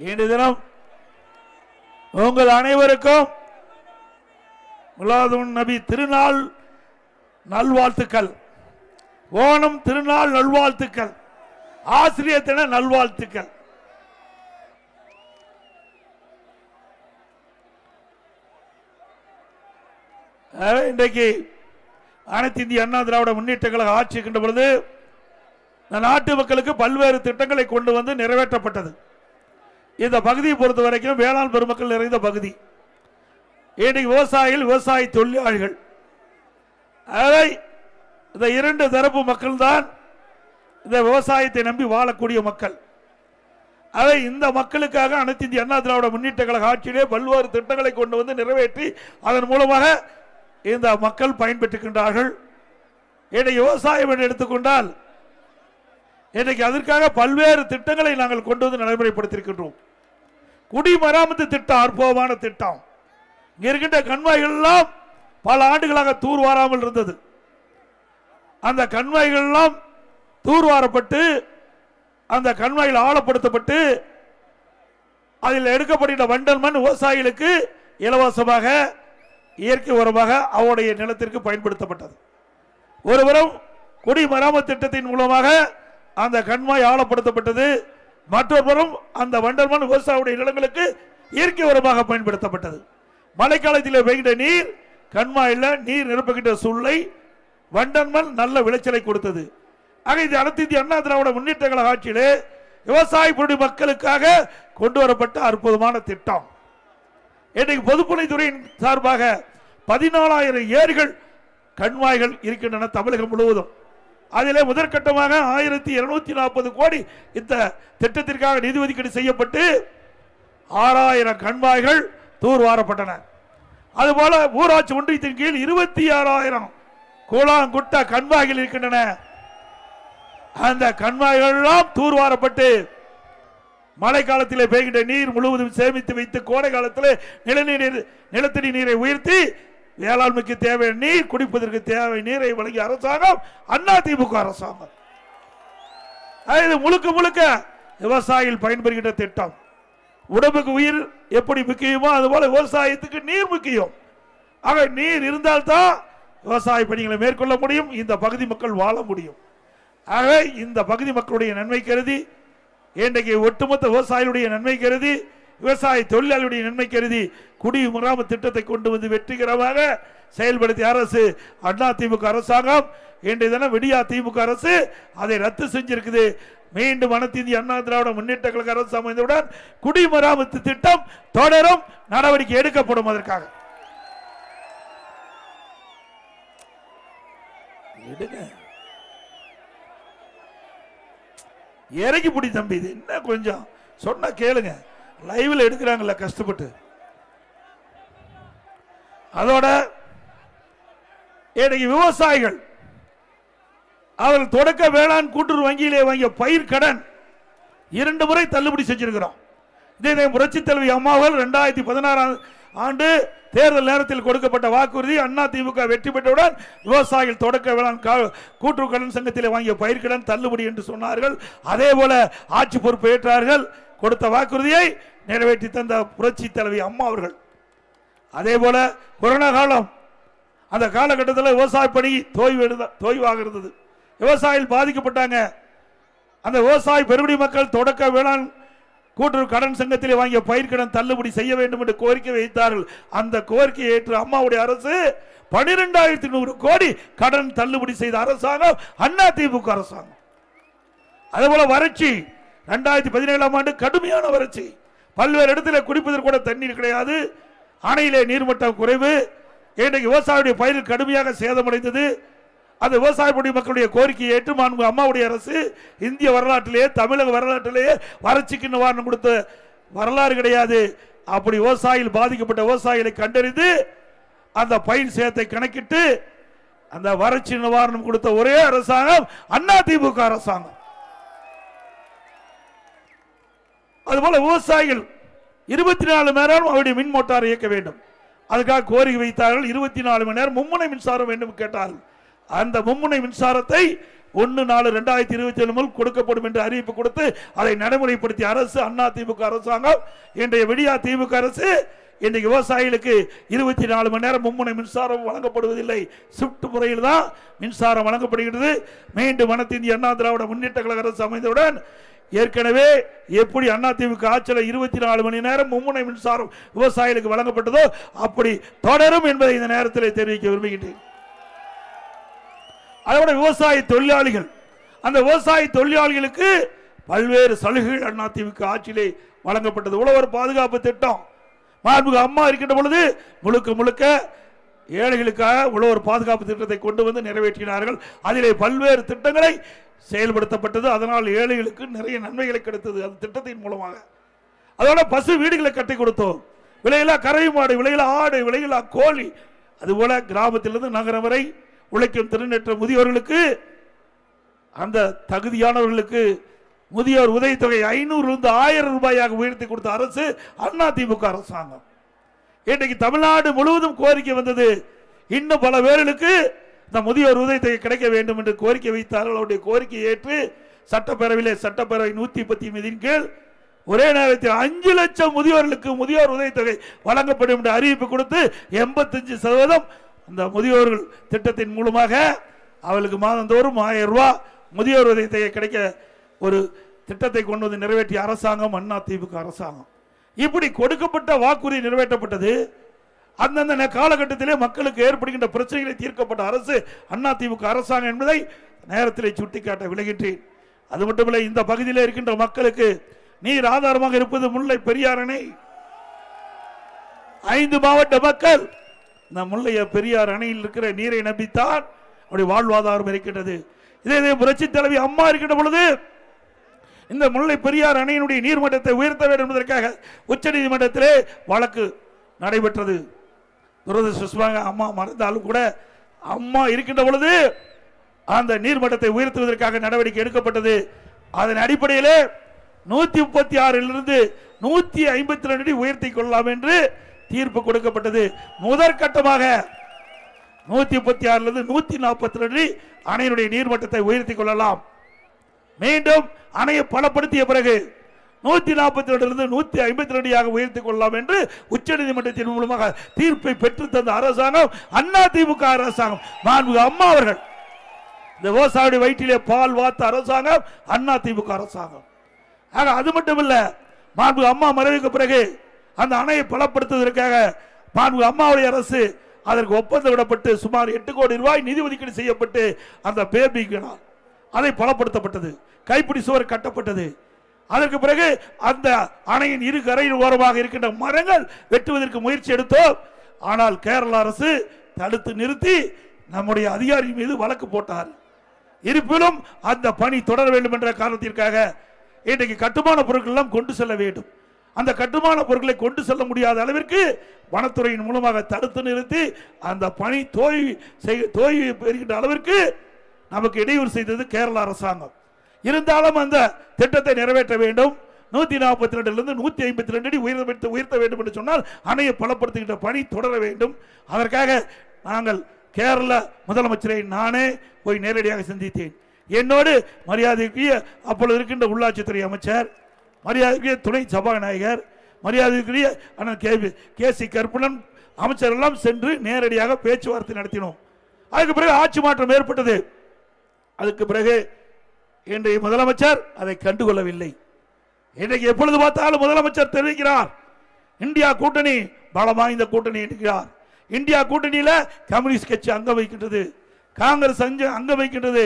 இன்று தினம் உங்கள் அனைவருக்கும் மிலாதுன் நபி திருநாள் நல்வாழ்த்துக்கள், ஓணம் திருநாள் நல்வாழ்த்துக்கள், ஆசிரியர் தின நல்வாழ்த்துக்கள். இன்றைக்கு அனைத்து இந்திய அண்ணா திராவிட முன்னேற்ற கழக ஆட்சி இருக்கின்ற பொழுது நாட்டு மக்களுக்கு பல்வேறு திட்டங்களை கொண்டு வந்து நிறைவேற்றப்பட்டது. இந்த பகுதியை பொறுத்த வரைக்கும் வேளாண் பெருமக்கள் நிறைந்த பகுதி. இன்றைக்கு விவசாயிகள், விவசாய தொழிலாளிகள், அதை இந்த இரண்டு தரப்பு மக்கள் தான் இந்த விவசாயத்தை நம்பி வாழக்கூடிய மக்கள். அதை இந்த மக்களுக்காக அனைத்து இந்திய அண்ணா திராவிட முன்னேற்ற கழக ஆட்சியிலே பல்வேறு திட்டங்களை கொண்டு வந்து நிறைவேற்றி அதன் மூலமாக இந்த மக்கள் பயன்பெற்றுகின்றார்கள். இன்றைக்கு விவசாயம் என்று எடுத்துக்கொண்டால் இன்றைக்கு அதற்காக பல்வேறு திட்டங்களை நாங்கள் கொண்டு வந்து நடைமுறைப்படுத்தியிருக்கின்றோம். குடிமராமத்து திட்டம் அற்புதமான திட்டம். இங்க இருக்கின்ற கண்மாய்கள் எல்லாம் பல ஆண்டுகளாக தூர்வாராமல் இருந்தது. அந்த கண்மாய்கள் எல்லாம் தூர்வாரப்பட்டு அந்த கண்மாய்கள் ஆழப்படுத்தப்பட்டு அதில் எடுக்கப்படுகின்ற வண்டல் மண் விவசாயிகளுக்கு இலவசமாக இயற்கை உரமாக அவருடைய நிலத்திற்கு பயன்படுத்தப்பட்டது. ஒருபுறம் குடிமராமத்து திட்டத்தின் மூலமாக அந்த கண்மாய் ஆழப்படுத்தப்பட்டது, மற்றொரு புறம் அந்த வண்டல் மண் விவசாயியுடைய நிலங்களுக்கு இயற்கை உரமாக பயன்படுத்தப்பட்டது. மழைக்காலத்தில் பெய்கின்ற நீர் கண்மாயில் நீர் நிரப்புகின்ற சூழ்நிலை வண்டல் மண் நல்ல விளைச்சலை கொடுத்தது. ஆக இது அனைத்து இந்திய அண்ணா திராவிட முன்னேற்ற கழக ஆட்சியிலே விவசாய மக்களுக்காக கொண்டு வரப்பட்ட அற்புதமான திட்டம். இன்றைக்கு பொதுப்பணித்துறையின் சார்பாக 14,000 ஏரிகள் கண்மாய்கள் இருக்கின்றன தமிழகம் முழுவதும். அதிலே முதற்கட்டமாக 1240 கோடி இந்த திட்டத்திற்காக நிதி ஒதுக்கீடு செய்யப்பட்டு 6000 கண்மாய்கள் தூர்வாரப்பட்டன. அதுபோல ஊராட்சி ஒன்றியத்தின் கீழ் 26,000 கூழாங்குட்ட கண்மாய்கள் இருக்கின்றன. அந்த கண்மாய்கள் எல்லாம் தூர்வாரப்பட்டு மழை காலத்தில் பெய்கின்ற நீர் முழுவதும் சேமித்து வைத்து கோடை காலத்தில் நிலத்தடி நீரை உயர்த்தி வேளாண்மைக்கு தேவையான நீர், குடிப்பதற்கு தேவை நீரை வழங்கிய அரசாங்கம் அண்ணா திமுக அரசாங்கம். இது முழுக்க முழுக்க விவசாயிகள் பயன்பெறுகின்ற திட்டம். உடம்புக்கு உயிர் எப்படி முக்கியமோ அதுபோல விவசாயத்துக்கு நீர் முக்கியம். ஆக நீர் இருந்தால்தான் விவசாய பணிகளை மேற்கொள்ள முடியும், இந்த பகுதி மக்கள் வாழ முடியும். ஆக இந்த பகுதி மக்களுடைய நன்மை கருதி, இன்றைக்கு ஒட்டுமொத்த விவசாயிகளுடைய நன்மை கருதி, விவசாய தொழிலாளர்களுடைய நன்மை கருதி குடிமராமத்து திட்டத்தை கொண்டு வந்து வெற்றிகரமாக செயல்படுத்திய அரசு அண்ணா திமுக அரசாங்கம். இன்றைய தினம் விடியா திமுக அரசு அதை ரத்து செஞ்சிருக்குது. மீண்டும் அனைத்து இந்திய அண்ணா திராவிட முன்னேற்ற கழக அரசு அமைந்தவுடன் குடிமராமத்து திட்டம் தொடரும், நடவடிக்கை எடுக்கப்படும். அதற்காக இறக்கி பிடி தம்பி, இது என்ன கொஞ்சம் சொன்னா கேளுங்க, லைவ்ல எடுக்கிறாங்கல்ல கஷ்டப்பட்டு. அதோட இன்னைக்கு விவசாயிகள் அவர்கள் தொடக்க வேளாண் கூட்டுறவு வங்கியிலே வாங்கிய பயிர் கடன் 2 முறை தள்ளுபடி செஞ்சிருக்கிறோம். இதே புரட்சி தலைவி அம்மாவர்கள் 2016 ஆண்டு தேர்தல் நேரத்தில் கொடுக்கப்பட்ட வாக்குறுதி அண்ணா திமுக வெற்றி பெற்றவுடன் விவசாயிகள் தொடக்க வேளாண் கூட்டுறவு கடன் சங்கத்தில் வாங்கிய பயிர் கடன் தள்ளுபடி என்று சொன்னார்கள். அதே போல ஆட்சி பொறுப்பு ஏற்றார்கள், கொடுத்த வாக்குறுதியை நிறைவேற்றி தந்த புரட்சி தலைவி அம்மா அவர்கள். அதே போல கொரோனா காலம், அந்த காலகட்டத்தில் விவசாய பணி தோய்வாக இருந்தது, விவசாயிகள் பாதிக்கப்பட்டாங்க. அந்த விவசாய பெருங்குடி மக்கள் தொடக்க வேளாண் கூட்டுறவு கடன் சங்கத்தில் வாங்கிய பயிர் கடன் தள்ளுபடி செய்ய வேண்டும் என்று கோரிக்கை வைத்தார்கள். அந்த கோரிக்கையை ஏற்று அம்மாவுடைய அரசு 12,100 கோடி கடன் தள்ளுபடி செய்த அரசாங்கம் அண்ணா திமுக அரசாங்கம். அதேபோல வறட்சி 2017ஆம் ஆண்டு கடுமையான வறட்சி, பல்வேறு இடத்துல குடிப்பதற்கு கூட தண்ணீர் கிடையாது, அணையிலே நீர்மட்டம் குறைவு, இன்றைக்கு விவசாயியுடைய பயிர் கடுமையாக சேதமடைந்தது. அந்த விவசாய மக்களுடைய கோரிக்கையை ஏற்று அம்மாவுடைய அரசு இந்திய வரலாற்றிலேயே தமிழக வரலாற்றிலேயே வறட்சிக்கு நிவாரணம் கொடுத்த வரலாறு கிடையாது. அப்படி விவசாயிகள் பாதிக்கப்பட்ட விவசாயிகளை கண்டறிந்து அந்த பயிர் சேதத்தை கணக்கிட்டு அந்த வறட்சி நிவாரணம் கொடுத்த ஒரே அரசாங்கம் அண்ணா திமுக அரசாங்கம். அதுபோல விவசாயிகள் 24 மணி நேரம் அவருடைய மின் மோட்டார் இயக்க வேண்டும், அதுக்காக கோரிக்கை வைத்தார்கள். 24 மணி நேரம் மும்முனை மின்சாரம் வேண்டும் கேட்டார்கள். அந்த மும்முனை மின்சாரத்தை 1/4/2027 முதல் கொடுக்கப்படும் என்று அறிவிப்பு கொடுத்து அதை நடைமுறைப்படுத்திய அரசு அதிமுக அரசாங்கம். இன்றைய விடியா திமுக அரசு இன்றைக்கு விவசாயிகளுக்கு 24 மணி நேரம் மும்முனை மின்சாரம் வழங்கப்படுவதில்லை. ஷிப்ட் முறையில் தான் மின்சாரம் வழங்கப்படுகிறது. மீண்டும் அனைத்து இந்திய அண்ணா திராவிட முன்னேற்ற கழக அரசு அமைந்தவுடன் ஏற்கனவே எப்படி அதிமுக ஆட்சியில் 24 மணி நேரம் மும்முனை மின்சாரம் விவசாயிகளுக்கு வழங்கப்பட்டதோ அப்படி தொடரும் என்பதை இந்த நேரத்தில் தெரிவிக்க விரும்புகின்றேன். அதோட விவசாய தொழிலாளிகள், அந்த விவசாய தொழிலாளிகளுக்கு பல்வேறு சலுகைகள் அதிமுக ஆட்சியிலே வழங்கப்பட்டது. உழவர் பாதுகாப்பு திட்டம் மாண்புமிகு அம்மா இருக்கின்ற பொழுது முழுக்க முழுக்க ஏழைகளுக்காக உழவர் பாதுகாப்பு திட்டத்தை கொண்டு வந்து நிறைவேற்றினார்கள். அதிலே பல்வேறு திட்டங்களை செயல்படுத்தப்பட்டது. அதனால் ஏழைகளுக்கு நிறைய நன்மைகளை கிடைத்தது அந்த திட்டத்தின் மூலமாக. அதோட பசு வீடுகளை கட்டி கொடுத்தோம். விலையில்லா கறவை மாடு, விலையில்லா ஆடு, விலையில்லா கோழி. அதுபோல கிராமத்திலிருந்து நகரம் வரை உழைக்கும் திறனற்ற முதியோர்களுக்கு, அந்த தகுதியானவர்களுக்கு முதியோர் உதவித்தொகை 500 1000 ரூபாயாக உயர்த்தி கொடுத்த அரசு அதிமுக அரசாங்கம். இன்றைக்கு தமிழ்நாடு முழுவதும் கோரிக்கை வந்தது. இன்னும் பல பேர்களுக்கு இந்த முதியோர் உதவித்தொகை கிடைக்க வேண்டும் என்று கோரிக்கை வைத்தார்கள். அவருடைய கோரிக்கையை ஏற்று சட்டப்பேரவையிலே சட்டப்பேரவை 110 கீழ் ஒரே நேரத்தில் 5 லட்சம் முதியோர்களுக்கு முதியோர் உதவித்தொகை வழங்கப்படும் என்று அறிவிப்பு கொடுத்து 85% அந்த முதியோர்கள் திட்டத்தின் மூலமாக அவர்களுக்கு மாதந்தோறும் 1000 ரூபாய் முதியோர் உதவித்தொகை கிடைக்க ஒரு திட்டத்தை கொண்டு வந்து நிறைவேற்றிய அரசாங்கம் அதிமுக அரசாங்கம். இப்படி கொடுக்கப்பட்ட வாக்குறுதி நிறைவேற்றப்பட்டது. அந்தந்த காலகட்டத்திலே மக்களுக்கு ஏற்படுகின்ற பிரச்சனைகளை தீர்க்கப்பட்ட அரசு அதிமுக அரசாங்கம் என்பதை நேரத்தில் சுட்டிக்காட்ட விளைகின்றேன். அது மட்டுமல்ல, இந்த பகுதியில் இருக்கின்ற மக்களுக்கு நீர் ஆதாரமாக இருப்பது முல்லை பெரியார் அணை. 5 மாவட்ட மக்கள் இந்த முல்லை பெரியார் அணையில் இருக்கிற நீரை நம்பித்தான் அவருடைய வாழ்வாதாரம் இருக்கின்றது. இதே புரட்சி தலைவி அம்மா இருக்கின்ற பொழுது இந்த முல்லை பெரியார் அணையினுடைய நீர்மட்டத்தை உயர்த்த வேண்டும் என்பதற்காக உச்சநீதிமன்றத்திலே வழக்கு நடைபெற்றது. துரதிருஷ்டவசமாக அம்மா மறந்தாலும் கூட அம்மா இருக்கின்ற பொழுது அந்த நீர்மட்டத்தை உயர்த்துவதற்காக நடவடிக்கை எடுக்கப்பட்டது. அதன் அடிப்படையிலே 136 152 அடி உயர்த்திக் கொள்ளலாம் என்று தீர்ப்பு கொடுக்கப்பட்டது. முதற்கட்டமாக 136 142 அடி அணையினுடைய நீர்மட்டத்தை உயர்த்திக் கொள்ளலாம். மீண்டும் அணையை பலப்படுத்திய பிறகு 142 152 அடியாக உயர்த்திக் கொள்ளலாம் என்று உச்சநீதிமன்றத்தின் மூலமாக தீர்ப்பை பெற்று தந்த அரசாங்கம் அதிமுக அரசாங்கம். மாண்புமிகு அம்மா அவர்கள் இந்த விவசாயியுடைய வயிற்றிலே பால் வாத்த அரசாங்கம் அதிமுக அரசாங்கம். அது மட்டுமல்ல, மாண்புமிகு அம்மா மறைவுக்கு பிறகு அந்த அணையை பலப்படுத்துவதற்காக மாண்புமிகு அம்மாவுடைய அரசு அதற்கு ஒப்பந்தம் விடப்பட்டு சுமார் 8 கோடி ரூபாய் நிதி ஒதுக்கீடு செய்யப்பட்டு அந்த பேபி அதை பலப்படுத்தப்பட்டது. கைப்பிடி சுவர் கட்டப்பட்டது. அதற்கு பிறகு அந்த அணையின் இரு கரையின் ஓரமாக இருக்கின்ற மரங்கள் வெட்டுவதற்கு முயற்சி எடுத்தோம். ஆனால் கேரள அரசு தடுத்து நிறுத்தி நம்முடைய அதிகாரி மீது வழக்கு போட்டார். இருப்பினும் அந்த பணி தொடர வேண்டும் என்ற காரணத்திற்காக இன்றைக்கு கட்டுமான பொருட்கள் எல்லாம் கொண்டு செல்ல வேண்டும். அந்த கட்டுமான பொருட்களை கொண்டு செல்ல முடியாத அளவிற்கு வனத்துறையின் மூலமாக தடுத்து நிறுத்தி அந்த பணி தோல்வி பெறுகின்ற அளவிற்கு நமக்கு இடையூறு செய்தது கேரள அரசாங்கம். இருந்தாலும் அந்த திட்டத்தை நிறைவேற்ற வேண்டும். 142 152 அடி உயர்த்த வேண்டும் என்று சொன்னால் அணையை பலப்படுத்துகின்ற பணி தொடர வேண்டும். அதற்காக நாங்கள் கேரள முதலமைச்சரை நானே போய் நேரடியாக சந்தித்தேன். என்னோடு மரியாதைக்குரிய அப்பொழுது இருக்கின்ற உள்ளாட்சித்துறை அமைச்சர், மரியாதைக்குரிய துணை சபாநாயகர், மரியாதைக்குரிய அண்ணன் கே.சி. கருப்பணன் அமைச்சர் எல்லாம் சென்று நேரடியாக பேச்சுவார்த்தை நடத்தினோம். அதுக்கு பிறகு ஆட்சி மாற்றம் ஏற்பட்டது. அதுக்கு பிறகு இன்றைய முதலமைச்சர் அதை கண்டுகொள்ளவில்லை. இன்றைக்கு எப்பொழுது பார்த்தாலும் முதலமைச்சர் தெரிவிக்கிறார் இந்தியா கூட்டணி பலம் வாய்ந்த கூட்டணி என்கிறார். இந்தியா கூட்டணியில் கம்யூனிஸ்ட் கட்சி அங்கம் வைக்கின்றது, காங்கிரஸ் அங்கம் வைக்கின்றது.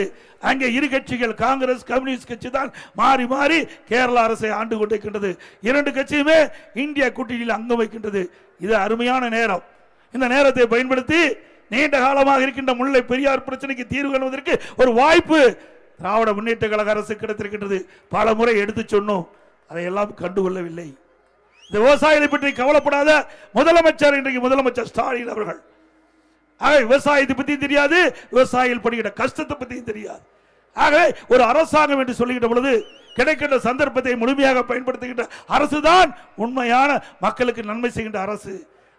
அங்கே இரு கட்சிகள் காங்கிரஸ் கம்யூனிஸ்ட் கட்சி தான் மாறி மாறி கேரள அரசை ஆண்டு கொண்டிருக்கின்றது. 2 கட்சியுமே இந்தியா கூட்டணியில் அங்கம் வைக்கின்றது. இது அருமையான நேரம். இந்த நேரத்தை பயன்படுத்தி நீண்ட காலமாக இருக்கின்ற முல்லை பெரியார் பிரச்சனைக்கு தீர்வு காணுவதற்கு ஒரு வாய்ப்பு திராவிட முன்னேற்ற கழக அரசு கிடைத்திருக்கின்றது. பல முறை எடுத்து சொன்னோம், அதையெல்லாம் கண்டுகொள்ளவில்லை. இந்த விவசாயிகளை பற்றி கவலைப்படாத முதலமைச்சர் இன்றைக்கு முதலமைச்சர் ஸ்டாலின் அவர்கள். விவசாயத்தை பற்றியும் தெரியாது, விவசாயிகள் படுகிற கஷ்டத்தை பற்றியும் தெரியாது. ஆகவே ஒரு அரசாங்கம் என்று சொல்லுகின்ற பொழுது கிடைக்கின்ற சந்தர்ப்பத்தை முழுமையாக பயன்படுத்துகின்ற அரசுதான் உண்மையான மக்களுக்கு நன்மை செய்கின்ற அரசு.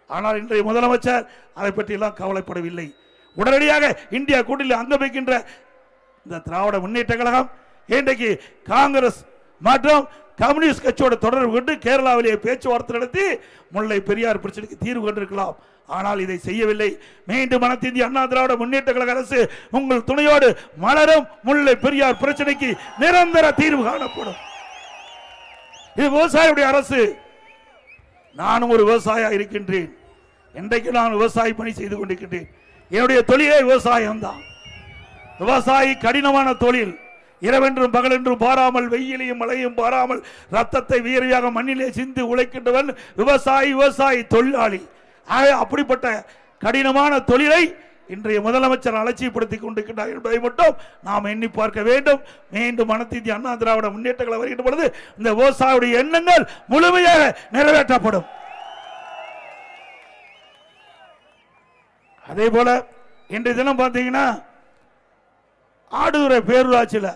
ஆனால் இன்றைய முதலமைச்சர் அதை பற்றி எல்லாம் கவலைப்படவில்லை. உடனடியாக இந்தியா கூட்டணியில் அங்கம் வைக்கின்ற இந்த திராவிட முன்னேற்ற கழகம் இன்றைக்கு காங்கிரஸ் மற்றும் கம்யூனிஸ்ட் கட்சியோட தொடர்பு கொண்டு கேரளாவிலேயே பேச்சுவார்த்தை நடத்தி முல்லை பெரியார் பிரச்சனைக்கு தீர்வு கண்டிருக்கலாம். ஆனால் இதை செய்யவில்லை. மீண்டும் அனைத்து இந்திய அண்ணா திராவிட முன்னேற்ற கழக அரசு உங்கள் துணையோடு மலரும் முல்லை பெரியார் பிரச்சனைக்கு நிரந்தர தீர்வு காணப்படும். இது விவசாயியுடைய அரசு. நானும் ஒரு விவசாயியா இருக்கின்றேன். இன்றைக்கு நான் விவசாய பணி செய்து கொண்டிருக்கின்றேன். என்னுடைய தொழிலே விவசாயம் தான். விவசாயி கடினமான தொழில். இரவென்றும் பகலென்றும் பாராமல், வெயிலையும் மழையும் பாராமல் ரத்தத்தை வீரியாக மண்ணிலே சிந்து உழைக்கின்றவன் விவசாயி. விவசாயி தொழிலாளி. அப்படிப்பட்ட கடினமான தொழிலை இன்றைய முதலமைச்சர் அலட்சியப்படுத்திக் கொண்டிருக்கிறார் என்பதை மட்டும் நாம் எண்ணி பார்க்க வேண்டும். மீண்டும் அனைத்து இந்திய அண்ணா திராவிட முன்னேற்றங்களை வருகின்ற பொழுது இந்த விவசாயியுடைய எண்ணங்கள் முழுமையாக நிறைவேற்றப்படும். அதே போல இன்றைய தினம் பார்த்தீங்கன்னா ஆடுதுறை பேரூராட்சியில்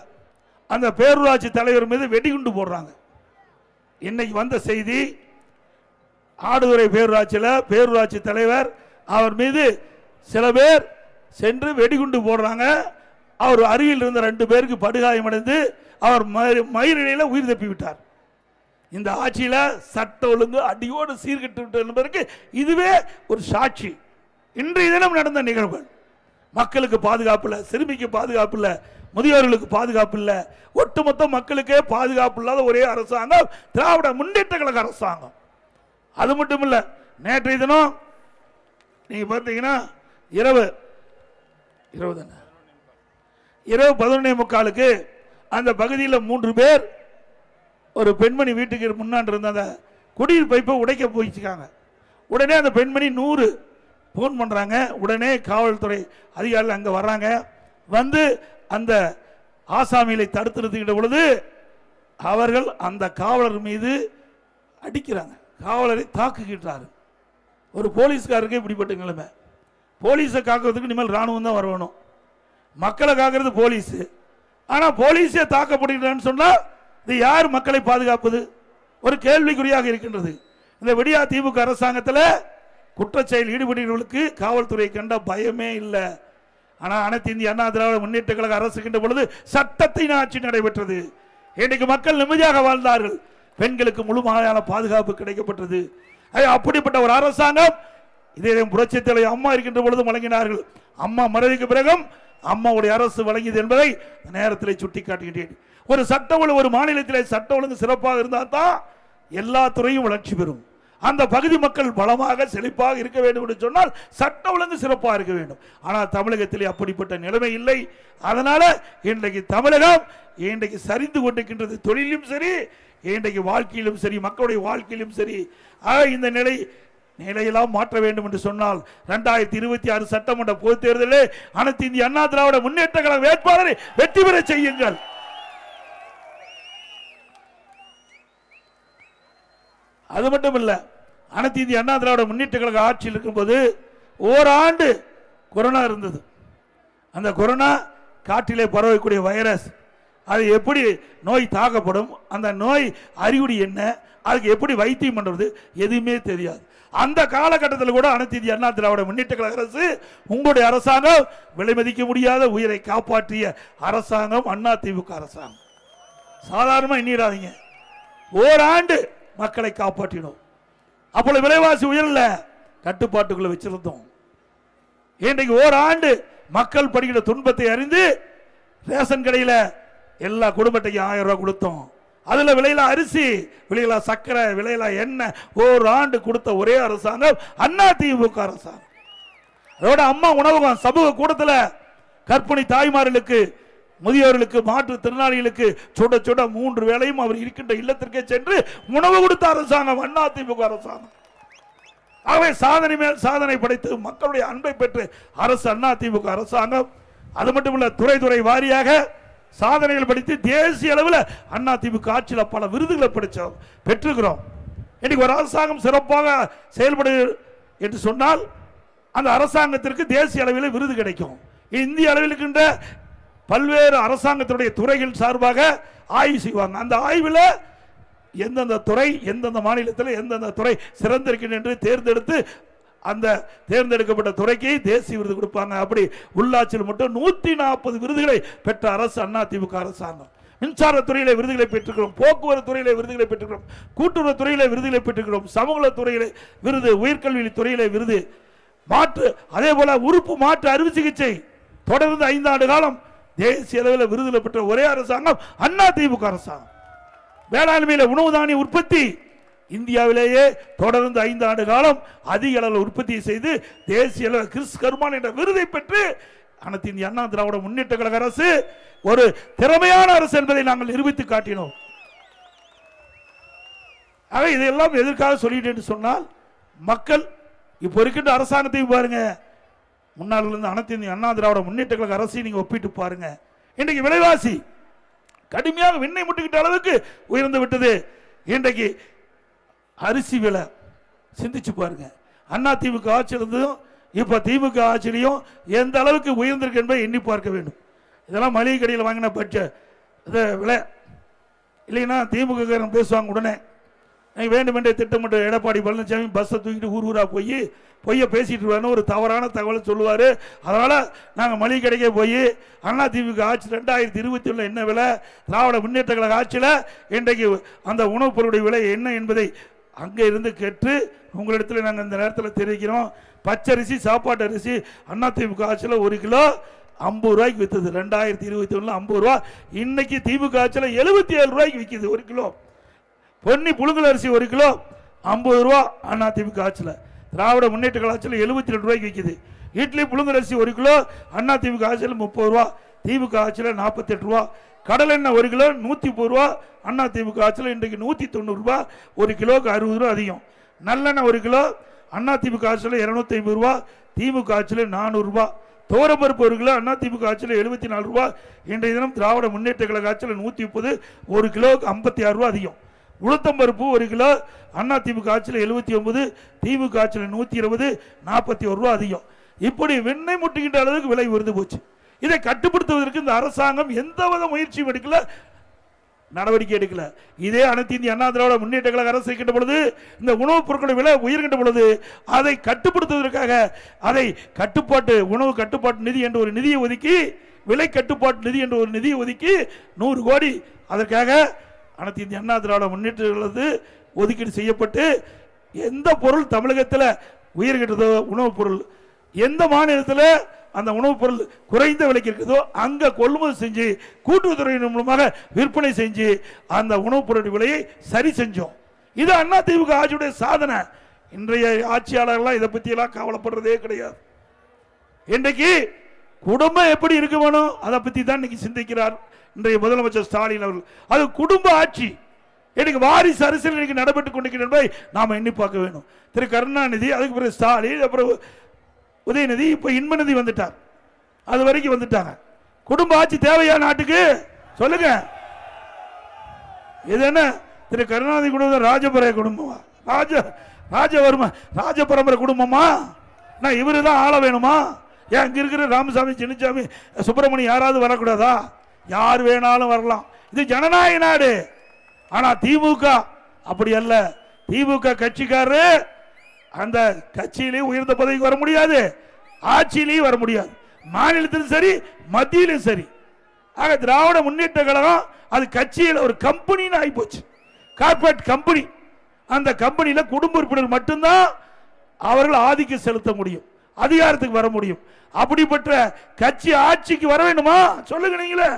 அந்த பேரூராட்சி தலைவர் மீது வெடிகுண்டு போடுறாங்க. இன்னைக்கு வந்த செய்தி, ஆடுதுறை பேரூராட்சியில் பேரூராட்சி தலைவர் அவர் மீது சில பேர் சென்று வெடிகுண்டு போடுறாங்க. அவர் அருகில் இருந்த 2 பேருக்கு படுகாயமடைந்து அவர் மயிரிழையில் உயிர் தப்பி விட்டார். இந்த ஆட்சியில் சட்ட ஒழுங்கு அடியோடு சீர்கட்டு விட்டது என்பதற்கு இதுவே ஒரு சாட்சி. இன்றைய தினம் நடந்த நிகழ்வுகள். மக்களுக்கு பாதுகாப்பு இல்லை, சிறுமிக்கு பாதுகாப்பு இல்லை, முதியோர்களுக்கு பாதுகாப்பு இல்லை, ஒட்டுமொத்த மக்களுக்கே பாதுகாப்பு இல்லாத ஒரே அரசாங்கம் திராவிட முன்னேற்ற கழக அரசாங்கம். அது மட்டும் இல்லை, நேற்றைய தினம் நீங்க பார்த்தீங்கன்னா இரவு 11:45 அந்த பகுதியில் 3 பேர் ஒரு பெண்மணி வீட்டுக்கு முன்னாடி இருந்த அந்த குடிநீர் பைப்பை உடைக்க போயிச்சுக்காங்க. உடனே அந்த பெண்மணி 100 போன் பண்றாங்க. உடனே காவல்துறை அதிகாரிகள் அங்க வர்றாங்க. வந்து அந்த ஆசாமிகளை தடுத்து நிறுத்துகின்ற பொழுது அவர்கள் அந்த காவலர் மீது அடிக்கிறாங்க. காவலரை தாக்குகின்றார்கள். ஒரு போலீஸ்காரருக்கு இப்படிப்பட்ட நிலைமை. போலீஸை காக்கிறதுக்கு இனிமேல் ராணுவம் தான் வரணும். மக்களை காக்கிறது போலீஸ். ஆனால் போலீஸே தாக்கப்படுகிறான்னு சொன்னால் இது யார் மக்களை பாதுகாப்பது? ஒரு கேள்விக்குறியாக இருக்கின்றது. இந்த விடியா திமுக அரசாங்கத்தில் குற்றச்செயல் ஈடுபடுகிறவர்களுக்கு காவல்துறை கண்ட பயமே இல்லை. ஆனால் அனைத்து இந்திய அண்ணா திராவிட முன்னேற்ற கழக அரசுகின்ற பொழுது சட்டத்தின் ஆட்சி நடைபெற்றது. இன்றைக்கு மக்கள் நிம்மதியாக வாழ்ந்தார்கள். பெண்களுக்கு முழுமையான பாதுகாப்பு கிடைக்கப்பட்டது. அப்படிப்பட்ட ஒரு அரசாங்கம் இதே புரட்சித் தலைவர் அம்மா இருக்கின்ற பொழுது வழங்கினார்கள். அம்மா மறைவுக்கு பிறகும் அம்மாவுடைய அரசு வழங்கியது என்பதை நேரத்தில் சுட்டிக்காட்டுகின்றேன். ஒரு சட்ட ஒழுங்கு, ஒரு மாநிலத்தில் சட்ட ஒழுங்கு சிறப்பாக இருந்தால் தான் எல்லா துறையும் வளர்ச்சி பெறும். அந்த பகுதி மக்கள் பலமாக செழிப்பாக இருக்க வேண்டும் என்று சொன்னால் சட்ட ஒழுங்கு சிறப்பாக இருக்க வேண்டும். ஆனால் தமிழகத்திலே அப்படிப்பட்ட நிலைமை இல்லை. அதனால இன்றைக்கு தமிழகம் இன்றைக்கு சரிந்து கொண்டிருக்கின்றது. தொழிலும் சரி, இன்றைக்கு வாழ்க்கையிலும் சரி, மக்களுடைய வாழ்க்கையிலும் சரி. இந்த நிலையெல்லாம் மாற்ற வேண்டும் என்று சொன்னால் 2026 சட்டமன்ற பொதுத் தேர்தலில் அனைத்து இந்திய அண்ணா திராவிட முன்னேற்ற கழக வேட்பாளரை வெற்றி பெற செய்யுங்கள். அது மட்டும் இல்ல, அனைத்து இந்திய அண்ணா திராவிட முன்னேற்ற கழக ஆட்சியில் இருக்கும்போது ஓராண்டு கொரோனா இருந்தது. அந்த கொரோனா காற்றிலே பரவக்கூடிய வைரஸ், அது எப்படி நோய் தாக்கப்படும், அந்த நோய் அறிகுறி என்ன, அதுக்கு எப்படி வைத்தியம் பண்றது எதுவுமே தெரியாது. அந்த காலகட்டத்தில் கூட அனைத்து இந்திய அண்ணா திராவிட முன்னேற்ற கழக அரசு, உங்களுடைய அரசாங்கம், விலை மதிக்க முடியாத உயிரை காப்பாற்றிய அரசாங்கம் அண்ணா திமுக அரசாங்கம். சாதாரணமா எண்ணிடாதீங்க. ஓராண்டு மக்களை காப்பாற்றினோம். அப்பொழுது விலைவாசி உயர்ல கட்டுப்பாட்டுக்குள்ள வச்சிருந்தோம். இன்றைக்கு ஓராண்டு மக்கள் படுகிற துன்பத்தை அறிந்து ரேஷன் கடையில் எல்லா குடும்பத்தையும் 1000 ரூபாய் கொடுத்தோம். அதுல விலையில அரிசி, விலையில சக்கரை, விலையில எண்ணெய் ஓராண்டு கொடுத்த ஒரே அரசாங்கம் அண்ணா திமுக அரசாங்கம். அதோட அம்மா உணவகம் சமூக கூடத்தில் கர்ப்பிணி தாய்மார்களுக்கு, முதியோர்களுக்கு, மாற்றுத்திறனாளிகளுக்கு சுட சுட 3 வேளையும் அவர் இருக்கின்ற இல்லத்திற்கே சென்று உணவு கொடுத்த அரசாங்கம் அண்ணா திமுக அரசாங்கம். ஆகவே சாதனை மேல் சாதனை படைத்து மக்களுடைய அன்பை பெற்று அரசு அண்ணா திமுக அரசாங்கம். அது மட்டுமல்ல, துறை துறை வாரியாக சாதனைகள் படித்து தேசிய அளவில் அண்ணா திமுக ஆட்சியில் பல விருதுகளை பெற்றுக்கிறோம். இன்னைக்கு ஒரு அரசாங்கம் சிறப்பாக செயல்படு என்று சொன்னால் அந்த அரசாங்கத்திற்கு தேசிய அளவில் விருது கிடைக்கும். இந்திய அளவில் இருக்கின்ற பல்வேறு அரசாங்கத்தினுடைய துறைகள் சார்பாக ஆய்வு செய்வாங்க. அந்த ஆய்வில் எந்தெந்த துறை, எந்தெந்த மாநிலத்தில் எந்தெந்த துறை சிறந்திருக்கின்ற என்று தேர்ந்தெடுத்து அந்த தேர்ந்தெடுக்கப்பட்ட துறைக்கு தேசிய விருது கொடுப்பாங்க. அப்படி உள்ளாட்சியில் மட்டும் 140 விருதுகளை பெற்ற அரசு அதிமுக அரசாங்கம். மின்சாரத்துறையில விருதுகளை பெற்றுக்கிறோம், போக்குவரத்து துறையில விருதுகளை பெற்றுக்கிறோம், கூட்டுறவு துறையில விருதுகளை பெற்றுக்கிறோம், சமூக துறையில விருது, உயர்கல்வி துறையில விருது, மாற்று அதே போல உறுப்பு மாற்று அறுவை சிகிச்சை தொடர்ந்து 5 ஆண்டு காலம் தேசிய அளவில் விருதுகளை பெற்ற ஒரே அரசாங்கம் அதிமுக அரசாங்கம். வேளாண்மையில உணவு தானிய உற்பத்தி இந்தியாவிலேயே தொடர்ந்து 5 ஆண்டு காலம் அதிக அளவில் உற்பத்தி செய்து தேசிய அளவில் கிறிஸ் கர்மான் என்ற விருதை பெற்று அனைத்து இந்திய அண்ணா திராவிட முன்னேற்ற கழக அரசு ஒரு திறமையான அரசு என்பதை நாங்கள் நிரூபித்து காட்டினோம். ஆக இதையெல்லாம் எதற்காக சொல்லிட்டு சொன்னால், மக்கள் இப்ப இருக்கின்ற அரசாங்கத்தை பாருங்க, முன்னால் இருந்து அனைத்து இந்திய அண்ணா திராவிட முன்னேற்ற கழக அரசை நீங்க ஒப்பிட்டு பாருங்க. இன்றைக்கு விலைவாசி கடுமையாக விண்ணை முட்டுக்கிட்ட அளவுக்கு உயர்ந்து விட்டது. இன்றைக்கு அரிசி விலை சிந்திச்சு பாருங்க. அதிமுக ஆட்சியிலிருந்தும் இப்ப திமுக ஆட்சியிலையும் எந்த அளவுக்கு உயர்ந்திருக்கு என்பதை எண்ணி பார்க்க வேண்டும். இதெல்லாம் மளிகை கடையில் வாங்கின விலை இல்லைன்னா திமுக பேசுவாங்க. உடனே வேண்டுமென்றே திட்டமிட்ட எடப்பாடி பழனிசாமி பஸ்ஸை தூக்கிட்டு ஊர் ஊரா போய் பொய்ய பேசிட்டு இருவாரு, ஒரு தவறான தகவலை சொல்லுவாரு. அதனால நாங்கள் மளிகை கடைக்கே போய் அதிமுக ஆட்சி 2021 என்ன விலை, திராவிட முன்னேற்ற கழக ஆட்சியில் இன்றைக்கு அந்த உணவுப் பொருளுடைய விலை என்ன என்பதை அங்கே இருந்து கேட்டு உங்களிடத்தில் நாங்கள் இந்த நேரத்தில் தெரிவிக்கிறோம். பச்சரிசி, சாப்பாட்டு அரிசி அதிமுக ஆட்சியில் 1 கிலோ 50 ரூபாய்க்கு விற்றது. 2021 50 ரூபா. இன்னைக்கு திமுக ஆட்சியில் 77 ரூபாய்க்கு விற்கிது 1 கிலோ. பொன்னி புழுங்கல் அரிசி 1 கிலோ 50 ரூபா அதிமுக ஆட்சியில். திராவிட முன்னேற்ற கழக ஆட்சியில் 72 ரூபாய்க்கு விற்கிது. இட்லி புழுங்கல் அரிசி 1 கிலோ அதிமுக ஆட்சியில் 30 ரூபா, திமுக ஆட்சியில் 48 ரூபா. கடல் எண்ணெய் 1 கிலோ 130 ரூபா, அதிமுக ஆட்சியில் இன்றைக்கு 190 ரூபா, 1 கிலோக்கு 60 ரூபா அதிகம். நல்லெண்ணெய் 1 கிலோ அதிமுக ஆட்சியில் 250 ரூபா, திமுக ஆட்சியில் 400 ரூபா. தோரப்பருப்பு 1 கிலோ அதிமுக ஆட்சியில் 74 ரூபா, இன்றைய தினம் திராவிட முன்னேற்ற கழக ஆட்சியில் 130, 1 கிலோக்கு 56 ரூபா அதிகம். உளுத்தம்பருப்பு 1 கிலோ அதிமுக ஆட்சியில் 79, திமுக ஆட்சியில் 120, 41 ரூபா அதிகம். இப்படி வெண்ணெய் முட்டுகின்ற அளவுக்கு விலை உயர்ந்து போச்சு. இதை கட்டுப்படுத்துவதற்கு இந்த அரசாங்கம் எந்தவித முயற்சியும் எடுக்கல, நடவடிக்கை எடுக்கல. இதே அனைத்து இந்திய அண்ணா திராவிட முன்னேற்ற கழக அரசு இருக்கின்ற பொழுது, இந்த உணவுப் பொருட்களுடைய விலை உயர்கின்ற பொழுது அதை கட்டுப்படுத்துவதற்காக அதை கட்டுப்பாட்டு உணவு கட்டுப்பாட்டு நிதி என்ற ஒரு நிதியை ஒதுக்கி, விலை கட்டுப்பாட்டு நிதி என்ற ஒரு நிதியை ஒதுக்கி 100 கோடி அதற்காக அனைத்து இந்திய அண்ணா திராவிட முன்னேற்ற ஒதுக்கீடு செய்யப்பட்டு, எந்த பொருள் தமிழகத்தில் உயர்கின்றதோ உணவுப் பொருள், எந்த மாநிலத்தில் அந்த உணவுப் பொருள் குறைந்த விலைக்கு இருக்குதோ அங்க கொள்முதல் செஞ்சு கூட்டுறவுத்துறையின் மூலமாக விற்பனை செஞ்சு அந்த உணவுப் பொருள் விலையை சரி செஞ்சோம். இது அதிமுக ஆட்சியுடைய சாதனை. இன்றைய ஆட்சியாளர்கள் இதை பத்தி எல்லாம் கவலைப்படுறதே கிடையாது. இன்றைக்கு குடும்பம் எப்படி இருக்க வேணும் அதை பத்தி தான் இன்னைக்கு சிந்திக்கிறார் இன்றைய முதலமைச்சர் ஸ்டாலின் அவர்கள். அது குடும்ப ஆட்சி. இன்னைக்கு வாரிசு அரசியல் இன்னைக்கு நடைபெற்றுக் கொண்டிருக்கிற என்பதை நாம எண்ணி பார்க்க வேண்டும். திரு கருணாநிதி, அதுக்கு பிறகு ஸ்டாலின், அப்புறம் உதயநிதி, இப்ப இன்பநிதி வந்துட்டார், அது வரைக்கும் வந்துட்டாங்க. குடும்ப ஆட்சி தேவையா நாட்டுக்கு? சொல்லுங்க. இது என்ன திரு கருணாநிதி குடும்பம் ராஜபுர குடும்பமா, ராஜவர்ம ராஜ பரம்பரை குடும்பமா? நான் இவரு தான் ஆள வேணுமா? ஏன் இங்க இருக்கிற ராமசாமி, சின்னசாமி, சுப்பிரமணியம் யாராவது வரக்கூடாதா? யார் வேணாலும் வரலாம். இது ஜனநாயக நாடு. ஆனா திமுக அப்படி அல்ல. திமுக கட்சிக்காரரு அந்த கட்சியிலேயே உயர்ந்த பதவிக்கு வர முடியாது, ஆட்சியிலேயும் வர முடியாது, மாநிலத்திலும் சரி மத்தியிலும் சரி. ஆக திராவிட முன்னேற்ற கழகம் அது கட்சியில் ஒரு கம்பெனின்னு ஆகி போச்சு, கார்பரேட் கம்பெனி. அந்த கம்பெனியில குடும்ப உறுப்பினர் மட்டும்தான் அவர்கள் ஆதிக்கம் செலுத்த முடியும், அதிகாரத்துக்கு வர முடியும். அப்படிப்பட்ட கட்சி ஆட்சிக்கு வர வேண்டுமா? சொல்லுங்க நீங்களே.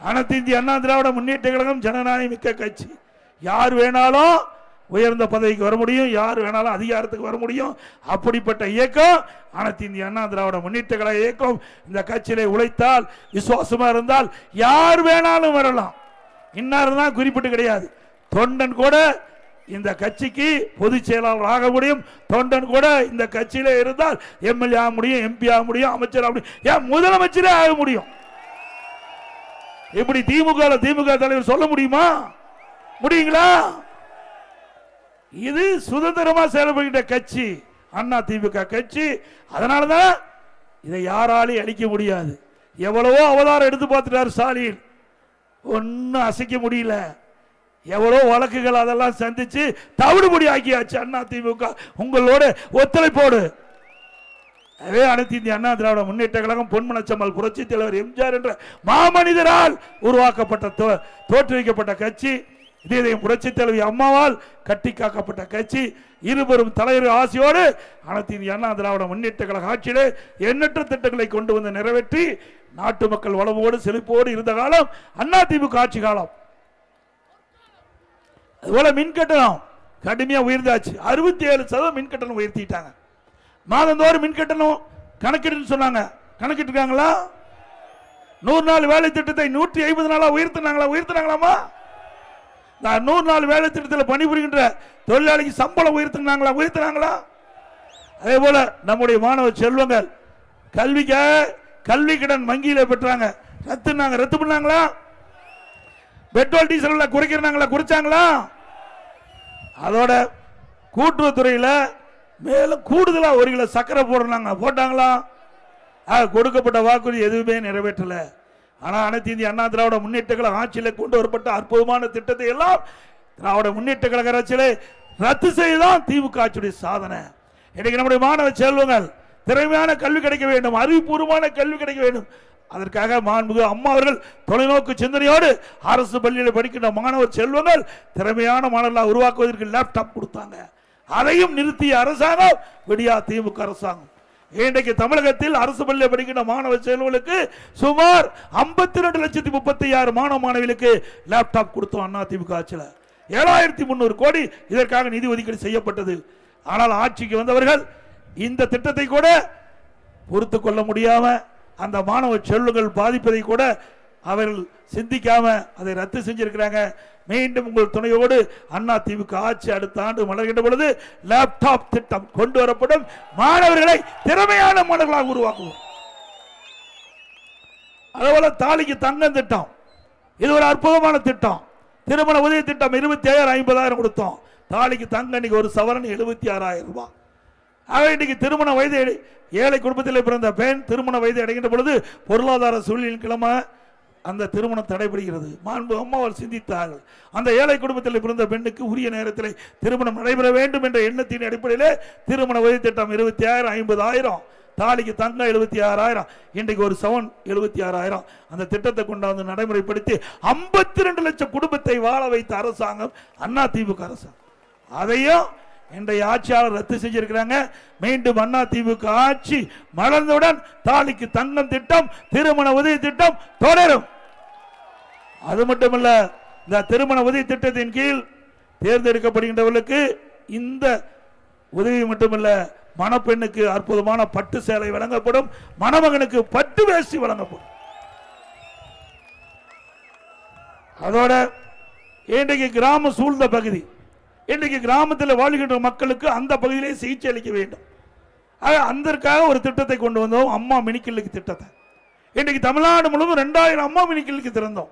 அனைத்து இந்திய அண்ணா திராவிட முன்னேற்ற கழகம் ஜனநாயக மிக்க கட்சி. யார் வேணாலும் உயர்ந்த பதவிக்கு வர முடியும், யார் வேணாலும் அதிகாரத்துக்கு வர முடியும். அப்படிப்பட்ட இயக்கம் அனைத்து இந்திய அண்ணா திராவிட முன்னேற்ற கழக இயக்கம். இந்த கட்சியிலே உழைத்தால், விசுவாசமா இருந்தால் யார் வேணாலும் வரலாம். இன்னார் தான் குறிப்பிட்டு கிடையாது. தொண்டன் கூட இந்த கட்சிக்கு பொதுச் செயலாளர் ஆக முடியும். தொண்டன் கூட இந்த கட்சியில இருந்தால் எம்எல்ஏ ஆக முடியும், எம்பி ஆக முடியும், அமைச்சர் ஆக முடியும், ஏன் முதலமைச்சரே ஆக முடியும். இப்படி திமுக தலைவர் சொல்ல முடியுமா? முடியுங்களா? இது சுதந்திரமா செயல்படுகின்ற கட்சி அண்ணா திமுக கட்சி. அதனாலதான் இதை யாராலையும் அழிக்க முடியாது. எவ்வளவோ அவதாரம் எடுத்து பார்த்துட்டார் ஸ்டாலின், ஒன்னும் அசைக்க முடியல. எவ்வளோ வழக்குகள் அதெல்லாம் சந்திச்சு தவிடுபடி ஆக்கியாச்சு அண்ணா திமுக உங்களோட ஒத்துழைப்போடு. அதே அனைத்து இந்திய அண்ணா திராவிட முன்னேற்ற கழகம் பொன்மனச்சம்மல் புரட்சி தலைவர் எம்ஜிஆர் என்ற மாமனிதரால் உருவாக்கப்பட்ட தோற்றுவிக்கப்பட்ட கட்சி. இதே புரட்சி தலைவி அம்மாவால் கட்டி காக்கப்பட்ட கட்சி. இருவரும் தலைவர் ஆசையோடு அனைத்து இந்திய அண்ணா திராவிட முன்னேற்ற கழக ஆட்சியிலே எண்ணற்ற திட்டங்களை கொண்டு வந்து நிறைவேற்றி நாட்டு மக்கள் வளமோடு செழிப்போடு இருந்த காலம் அண்ணா திமுக ஆட்சி காலம். அதுபோல மின் கட்டணம் கடுமையா உயர்ந்தாச்சு. 67% மின் கட்டணம் உயர்த்திட்டாங்க. மாதந்தோறும் மின் கட்டணம் கணக்கிட்டு சொன்னாங்க. கணக்கிட்டு இருக்காங்களா? 100 நாள் வேலை திட்டத்தை 150 நாளா உயர்த்தினாங்களாமா? 100 நாள் வேலை திட்டத்தில் பணிபுரிகின்ற தொழிலாளிக்கு சம்பளம் உயர்த்தினாங்களா? அதே போல நம்முடைய மாணவ செல்வங்கள் கல்வி கடன் வங்கியில பெற்றாங்க. ரத்து பண்ணாங்களா? பெட்ரோல் டீசல் குறைச்சாங்களா? அதோட கூட்டுறவுத்துறையில மேலும் கூடுதலா 1 கிலோ சக்கரை போட்டாங்களா? கொடுக்கப்பட்ட வாக்குறுதி எதுவுமே நிறைவேற்றல. ஆனா அனைத்து இந்திய அண்ணா திராவிட முன்னேற்ற கழக ஆட்சியில் கொண்டு வரப்பட்ட அற்புதமான திட்டத்தை எல்லாம் திராவிட முன்னேற்ற கழக ஆட்சியிலே ரத்து செய்துதான் திமுக ஆட்சியுடைய சாதனை. இன்னைக்கு நம்முடைய மாணவ செல்வங்கள் திறமையான கல்வி கிடைக்க வேண்டும், அறிவுபூர்வமான கல்வி கிடைக்க வேண்டும். அதற்காக மாண்புமிகு அம்மா அவர்கள் தொலைநோக்கு சிந்தனையோடு அரசு பள்ளியில் படிக்கின்ற மாணவ செல்வங்கள் திறமையான மாணவர்களாக உருவாக்குவதற்கு லேப்டாப் கொடுத்தாங்க. அதையும் நிறுத்திய அரசாங்கம் விடியா திமுக அரசாங்கம். இன்றைக்கு தமிழகத்தில் அரசு பள்ளியில் படிக்கின்ற மாணவ செல்வங்களுக்கு சுமார் 52,36,000 மாணவ மாணவிகளுக்கு லேப்டாப் கொடுத்தோம் அண்ணா திமுக ஆட்சியில். 7,300 கோடி இதற்காக நிதி ஒதுக்கீடு செய்யப்பட்டது. ஆனால் ஆட்சிக்கு வந்தவர்கள் இந்த திட்டத்தை கூட பொறுத்து கொள்ள முடியாம அந்த மாணவ செல்வங்கள் பாதிப்பதை கூட அவர்கள் சிந்திக்காம அதை ரத்து செஞ்சிருக்கிறாங்க. மீண்டும் உங்கள் துணையோடு அண்ணா திமுக ஆட்சி அடுத்த ஆண்டு மலர்கின்ற பொழுது லேப்டாப் திட்டம் கொண்டு வரப்படும். மாணவர்களை திறமையான மாணவர்களாக உருவாக்குவோம். அதுபோல தாலிக்கு தங்கம் திட்டம், இது ஒரு அற்புதமான திட்டம். திருமண உதவி திட்டம் 27,50,000 கொடுத்தோம். தாலிக்கு தங்கம் இன்னைக்கு ஒரு சவரன் 76,000 ரூபாய். இன்னைக்கு திருமண வயது ஏழை குடும்பத்தில் பிறந்த பெண் திருமண வயது அடைகின்ற பொழுது பொருளாதார சூழ்நிலையின் கிழமை அந்த திருமணம் தடைபடுகிறது. மாண்பு அம்மாவால் சிந்தித்தார்கள். அந்த ஏழை குடும்பத்தில் பிறந்த பெண்ணுக்கு உரிய நேரத்தில் திருமணம் நடைபெற வேண்டும் என்ற எண்ணத்தின் அடிப்படையில் திருமண வயது திட்டம் 27,50,000, தாலிக்கு தங்கம் 76,000, இன்றைக்கு ஒரு சவன் 76,000. அந்த திட்டத்தை கொண்டாந்து நடைமுறைப்படுத்தி 52 லட்சம் குடும்பத்தை வாழ வைத்த அரசாங்கம் அண்ணா திமுக அரசாங்கம். அதையும் இன்றைய ஆட்சியாளர் ரத்து செஞ்சிருக்கிறாங்க. மீண்டும் அண்ணா திமுக ஆட்சி மலர்ந்தவுடன் தாலிக்கு தங்கம் திட்டம், திருமண உதவி திட்டம் தொடரும். அது மட்டுமல்ல, இந்த திருமண உதவி திட்டத்தின் கீழ் தேர்ந்தெடுக்கப்படுகின்றவர்களுக்கு இந்த உதவி மட்டுமல்ல, மணப்பெண்ணுக்கு அற்புதமான பட்டு சேலை வழங்கப்படும், மணமகனுக்கு பட்டு வேஷ்டி வழங்கப்படும். அதோட இன்றைக்கு கிராம சூழ்ந்த பகுதி, இன்றைக்கு கிராமத்தில் வாழ்கின்ற மக்களுக்கு அந்த பகுதியிலே சிகிச்சை அளிக்க வேண்டும். அதற்காக ஒரு திட்டத்தை கொண்டு வந்தோம், அம்மா மினி கிளினிக் திட்டத்தை. இன்றைக்கு தமிழ்நாடு முழுவதும் 2000 அம்மா மினி கிளினிக் திறந்தோம்.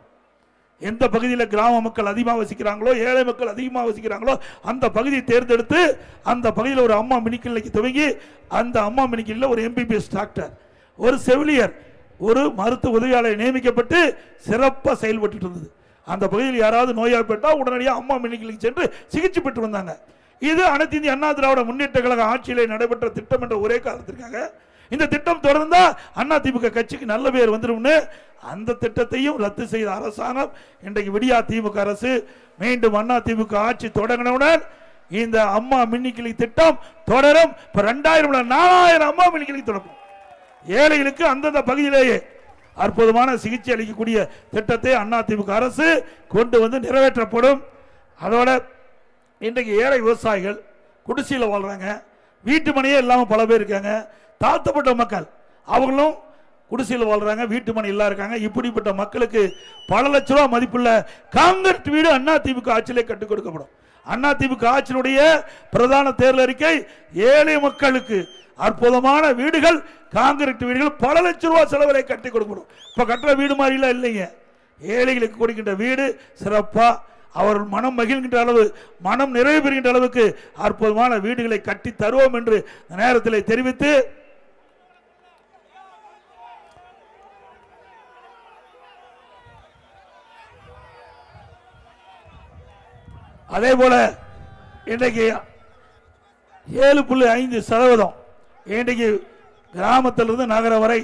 எந்த பகுதியில் கிராம மக்கள் அதிகமாக வசிக்கிறாங்களோ, ஏழை மக்கள் அதிகமாக வசிக்கிறாங்களோ அந்த பகுதியை தேர்ந்தெடுத்து அந்த பகுதியில் ஒரு அம்மா மினி கிளினிக் துவங்கி அந்த அம்மா மினி கிளினிக்கில் ஒரு MBBS டாக்டர், ஒரு செவிலியர், ஒரு மருத்துவ உதவியாளர் நியமிக்கப்பட்டு சிறப்பாக செயல்பட்டு இருந்தது. அந்த பகுதியில் யாராவது நோயாய்ப்பட்டால் உடனடியாக அம்மா மினி கிளினிக் சென்று சிகிச்சை பெற்று வந்தாங்க. இது அனைத்து இந்திய அண்ணா திராவிட முன்னேற்ற கழக ஆட்சியிலே நடைபெற்ற திட்டம் என்ற ஒரே காரணத்திற்காக இந்த திட்டம் தொடர்ந்தா அண்ணா திமுக கட்சிக்கு நல்ல பேர் வந்துடும். அந்த திட்டத்தையும் ரத்து செய்த அரசாங்கம் இன்றைக்கு விடியா திமுக அரசு. மீண்டும் அண்ணா திமுக ஆட்சி தொடங்கினவுடன் இந்த அம்மா மினி கிளினிக் திட்டம் தொடரும். இப்ப 4,000 அம்மா மினி கிளினிக் தொடரும். ஏழைகளுக்கு அந்தந்த பகுதியிலேயே அற்புதமான சிகிச்சை அளிக்கக்கூடிய திட்டத்தை அண்ணா திமுக அரசு கொண்டு வந்து நிறைவேற்றப்படும். அதோட இன்றைக்கு ஏழை விவசாயிகள் குடிசையில் வாழ்றாங்க, வீட்டு மனையே இல்லாமல் பல பேர் இருக்காங்க. தாழ்த்தப்பட்ட மக்கள் அவங்களும் குடிசையில் வாழ்றாங்க, வீட்டு மனை இல்லா இருக்காங்க. இப்படிப்பட்ட மக்களுக்கு பல லட்ச ரூபாய் மதிப்புள்ள காங்கிரீட் வீடு அண்ணா திமுக ஆட்சியிலே கட்டுக் கொடுக்கப்படும். அண்ணா திமுக ஆட்சியினுடைய பிரதான தேர்தல் அறிக்கை ஏழை மக்களுக்கு அற்புதமான வீடுகள், காங்கிரீட் வீடுகள் பல லட்ச ரூபாய் செலவிலை கட்டி கொடுக்கணும். இப்ப கட்டுற வீடு மாதிரிலாம் இல்லைங்க. ஏழைகளுக்கு கொடுக்கின்ற வீடு சிறப்பா அவர்கள் மனம் மகிழ்கின்ற அளவு, மனம் நிறைவு பெறுகின்ற அளவுக்கு அற்புதமான வீடுகளை கட்டி தருவோம் என்று நேரத்தில் தெரிவித்து அதே போல இன்றைக்கு 7.5% இன்றைக்கு கிராமத்திலிருந்து நகரம் வரை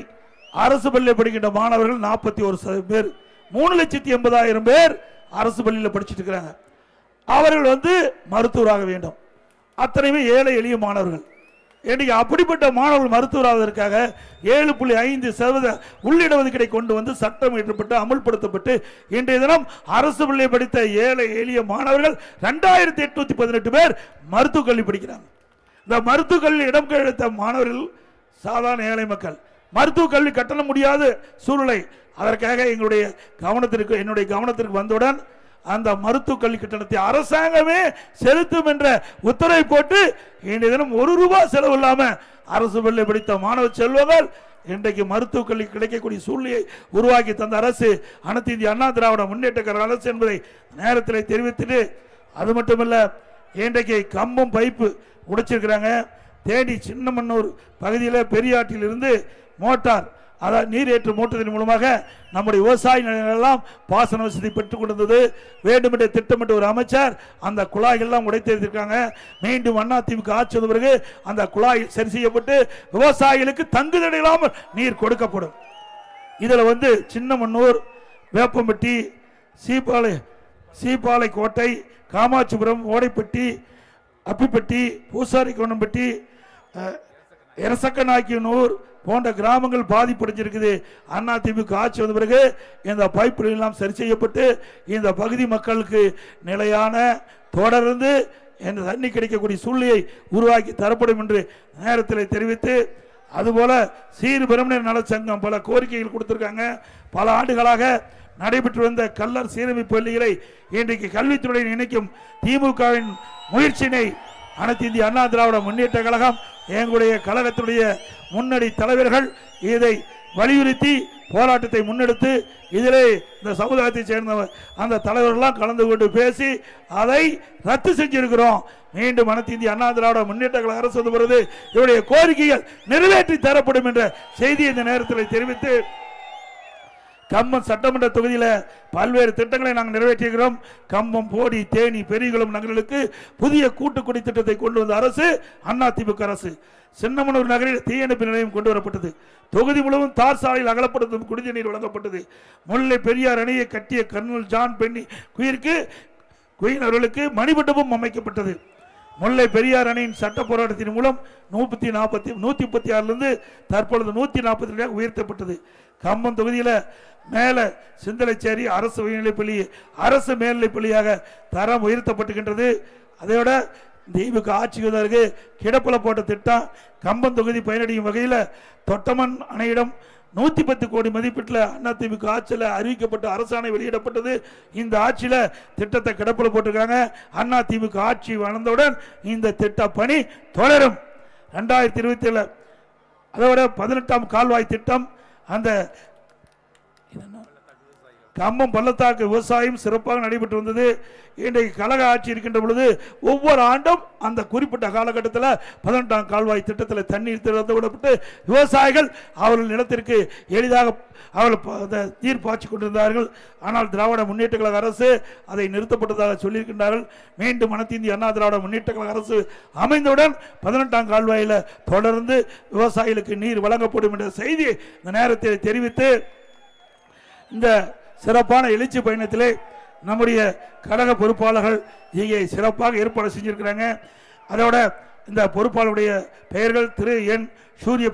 அரசு பள்ளியில் படிக்கின்ற மாணவர்கள் 41% பேர், 3,80,000 பேர் அரசு பள்ளியில் படிச்சுட்டு இருக்கிறாங்க. அவர்கள் மருத்துவராக வேண்டும். அத்தனையுமே ஏழை எளிய மாணவர்கள். இன்னைக்கு அப்படிப்பட்ட மாணவர்கள் மருத்துவராவதற்காக 7.5% உள்ளிட ஒதுக்கீடை கொண்டு சட்டம் இயற்றப்பட்டு அமல்படுத்தப்பட்டு இன்றைய தினம் அரசு பள்ளியை படித்த ஏழை எளிய மாணவர்கள் 2818 பேர் மருத்துவக் கல்வி படிக்கிறாங்க. இந்த மருத்துவக் கல்வி இடம் கிடைத்த மாணவர்கள் சாதாரண ஏழை மக்கள். மருத்துவக் கல்வி கட்டண முடியாத சூழ்நிலை. அதற்காக என்னுடைய கவனத்திற்கு வந்தவுடன் அந்த மருத்துவக் கல்வி கட்டணத்தை அரசாங்கமே செலுத்தும் என்ற உத்தரவை போட்டு இன்றைய தினம் ₹1 செலவு இல்லாம அரசு பள்ளி படித்த மாணவ செல்வங்கள் இன்றைக்கு மருத்துவக் கல்வி கிடைக்கக்கூடிய சூழ்நிலையை உருவாக்கி தந்த அரசு அனைத்து இந்திய அண்ணா திராவிட முன்னேற்ற கழக அரசு என்பதை நேரத்தில் தெரிவித்துட்டு, அது மட்டுமல்ல இன்றைக்கு கம்பம் பைப்பு உடைச்சிருக்கிறாங்க. தேனி சின்னமன்னூர் பகுதியில் பெரியாற்றில் இருந்து மோட்டார், அதாவது நீரேற்று மோட்டரின் மூலமாக நம்முடைய விவசாய நிலங்கள் எல்லாம் பாசன வசதி பெற்றுக் கொண்டது. வேண்டுமென்றே திட்டமிட்ட ஒரு அமைச்சர் அந்த குழாய்கள் எல்லாம் உடைத்திருக்காங்க. மீண்டும் அதிமுக ஆட்சி வந்த பிறகு அந்த குழாய் சரி செய்யப்பட்டு விவசாயிகளுக்கு தங்குதடை இல்லாமல் நீர் கொடுக்கப்படும். இதில் சின்னமன்னூர், வேப்பம்பட்டி, சீப்பாலை கோட்டை, காமாட்சிபுரம், ஓடைப்பட்டி, அப்பிப்பட்டி, பூசாரி கோணம்பட்டி, இரசக்கநாயக்கனூர் போன்ற கிராமங்கள் பாதிப்படைஞ்சிருக்குது. அதிமுக ஆட்சி வந்த பிறகு இந்த பைப்புகள் எல்லாம் சரி செய்யப்பட்டு இந்த பகுதி மக்களுக்கு நிலையான தொடர்ந்து இந்த தண்ணி கிடைக்கக்கூடிய சூழ்நிலையை உருவாக்கி தரப்படும் என்று நேரத்தில் தெரிவித்து, அதுபோல சீர்பிரமணியர் நல சங்கம் பல கோரிக்கைகள் கொடுத்திருக்காங்க. பல ஆண்டுகளாக நடைபெற்று வந்த கல்லர் சீரமைப்பு பள்ளிகளை இன்றைக்கு கல்வித்துறையுடன் இணைக்கும் திமுகவின் முயற்சியினை அனைத்து இந்திய அண்ணா திராவிட முன்னேற்ற கழகம், எங்களுடைய கழகத்துடைய முன்னணி தலைவர்கள் இதை வலியுறுத்தி போராட்டத்தை முன்னெடுத்து இதிலே இந்த சமுதாயத்தை சேர்ந்த அந்த தலைவர்கள்லாம் கலந்து கொண்டு பேசி அதை ரத்து செஞ்சிருக்கிறோம். மீண்டும் அனைத்து இந்திய அண்ணா திராவிட முன்னேற்ற கழக அரசு வந்து வருது, இவருடைய கோரிக்கைகள் நிறைவேற்றி தரப்படும் என்ற செய்தியை இந்த நேரத்தில் தெரிவித்து, கம்பம் சட்டமன்ற தொகுதியில் பல்வேறு திட்டங்களை நாங்கள் நிறைவேற்றுகிறோம். கம்பம், போடி, தேனி, பெரியகுளம் நகர்களுக்கு புதிய கூட்டுக்குடி திட்டத்தை கொண்டு வந்த அரசு அதிமுக அரசு. சின்னமனூர் நகரில் தீயணைப்பு நிலையம் கொண்டு வரப்பட்டது. தொகுதி முழுவதும் தார் சாலையில் அகலப்படுத்தும் குடிநீர் வழங்கப்பட்டது. முல்லை பெரியார் அணையை கட்டிய கர்னல் ஜான் பென்னி குயின் அவர்களுக்கு மணிமண்டபம் அமைக்கப்பட்டது. முல்லை பெரியார் அணையின் சட்ட போராட்டத்தின் மூலம் 136 தற்பொழுது 142 உயர்த்தப்பட்டது. கம்பம் தொகுதியில் மேல சிந்தலைச்சேரி அரசு உயர்நிலைப்பள்ளி அரசு மேல்நிலைப்பள்ளியாக தரம் உயர்த்தப்பட்டுகின்றது. அதைவிட திமுக ஆட்சிக்கு கிடப்புல போட்ட திட்டம் கம்பம் தொகுதி பயனடையும் வகையில் தொட்டமன் அணையிடம் 110 கோடி மதிப்பீட்டில் அதிமுக ஆட்சியில் அறிவிக்கப்பட்ட அரசாணை வெளியிடப்பட்டது. இந்த ஆட்சியில் திட்டத்தை கிடப்பில் போட்டிருக்காங்க. அதிமுக ஆட்சி வளர்ந்தவுடன் இந்த திட்ட பணி தொடரும். 2027 அதோட 18ஆம் கால்வாய் திட்டம், அந்த கம்பம் பள்ளத்தாக்கு விவசாயம் சிறப்பாக நடைபெற்று வந்தது. இன்றைக்கு கழக ஆட்சி இருக்கின்ற பொழுது ஒவ்வொரு ஆண்டும் அந்த குறிப்பிட்ட காலகட்டத்தில் 18ஆம் கால்வாய் திட்டத்தில் தண்ணீர் திறந்து விடப்பட்டு விவசாயிகள் அவர்கள் நிலத்திற்கு எளிதாக அவர்கள் நீர் பாய்ச்சி கொண்டிருந்தார்கள். ஆனால் திராவிட முன்னேற்ற கழக அரசு அதை நிறுத்தப்பட்டதாக சொல்லியிருக்கின்றார்கள். மீண்டும் அனைத்து இந்திய அண்ணா திராவிட முன்னேற்ற கழக அரசு அமைந்தவுடன் 18ஆம் கால்வாயில் தொடர்ந்து விவசாயிகளுக்கு நீர் வழங்கப்படும் என்ற செய்தியை இந்த நேரத்தில் தெரிவித்து, இந்த சிறப்பான எழுச்சி பயணத்திலே நம்முடைய கழக பொறுப்பாளர்கள் இங்கே சிறப்பாக ஏற்பாடு செஞ்சிருக்கிறாங்க. அதோட இந்த பொறுப்பாளருடைய பெயர்கள் திரு என் சூரிய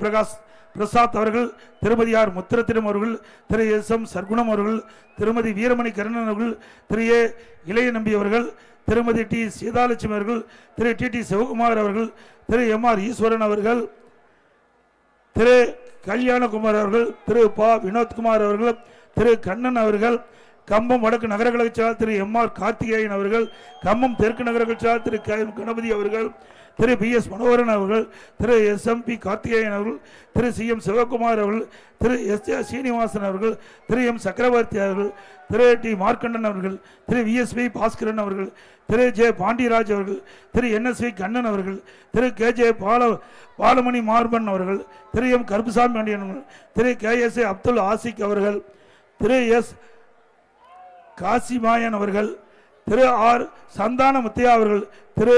பிரசாத் அவர்கள், திருமதி ஆர் முத்திரத்தினம் அவர்கள், திரு எஸ் எம் சர்க்குணம் அவர்கள், திருமதி வீரமணி கருணன் அவர்கள், திரு ஏ இளைய நம்பி அவர்கள், திருமதி டி சீதாலட்சுமி அவர்கள், திரு டி டி சிவகுமார் அவர்கள், திரு எம் ஆர் ஈஸ்வரன் அவர்கள், திரு கல்யாணகுமார் அவர்கள், திரு பா வினோத்குமார் அவர்கள், திரு கண்ணன் அவர்கள், கம்பம் வடக்கு நகர கழக செயலாளர் திரு எம் ஆர் கார்த்திகேயன் அவர்கள், கம்பம் தெற்கு நகர கழக செயலாளர் திரு கணபதி அவர்கள், திரு பி எஸ் மனோகரன் அவர்கள், Thiru S M B Karthikeyan அவர்கள், திரு சி எம் சிவகுமார் அவர்கள், திரு எஸ் ஏ சீனிவாசன் அவர்கள், திரு எம் சக்கரவர்த்தி அவர்கள், திரு டி மார்க்கண்டன் அவர்கள், Thiru V S P Baskaran அவர்கள், திரு ஜே பாண்டியராஜ் அவர்கள், Thiru N S V Kannan அவர்கள், திரு கே ஜே பாலமணி மார்பன் அவர்கள், திரு எம் கருப்புசாமி பாண்டியன் அவர்கள், Thiru K S A Abdul Asik அவர்கள், திரு எஸ் காசிமாயன் அவர்கள், திரு ஆர் சந்தான முத்தையா அவர்கள், திரு